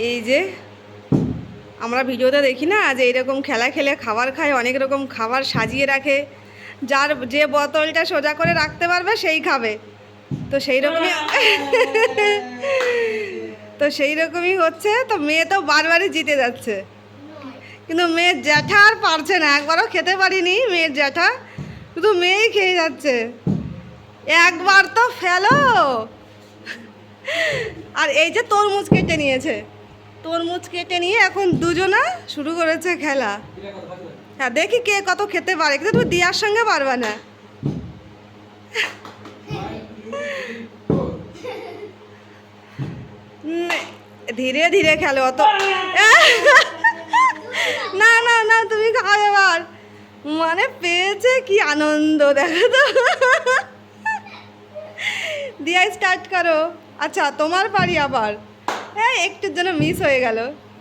এই যে আমরা ভিডিওতে দেখি না যে এইরকম খেলা খেলে খাবার খায়, অনেক রকম খাবার সাজিয়ে রাখে, যার যে বোতলটা সোজা করে রাখতে পারবে সেই খাবে। তো সেই রকমই তো সেই রকমই হচ্ছে। তো মেয়ে তো বারবারই জিতে যাচ্ছে, কিন্তু মেয়ের জ্যাঠা আর পারছে না। একবারও খেতে পারিনি মেয়ের জ্যাঠা, শুধু মেয়েই খেয়ে যাচ্ছে। একবার তো ফেলো। আর এই যে তরমুজ কেটে নিয়েছে, তরমুজ কেটে নিয়ে এখন দুজনা শুরু করেছে খেলা। হ্যাঁ, দেখি কে কত খেতে পারে, কিন্তু তুমি দিয়ার সঙ্গে পারবে না। ধীরে ধীরে খেলো, অত না না না, তুমি খাও এবার। মানে পেয়েছে কি আনন্দ দেখো তো। দিয়া স্টার্ট করো। আচ্ছা তোমার পারি আবার। হ্যাঁ, একটুর জন্য মিস হয়ে গেল।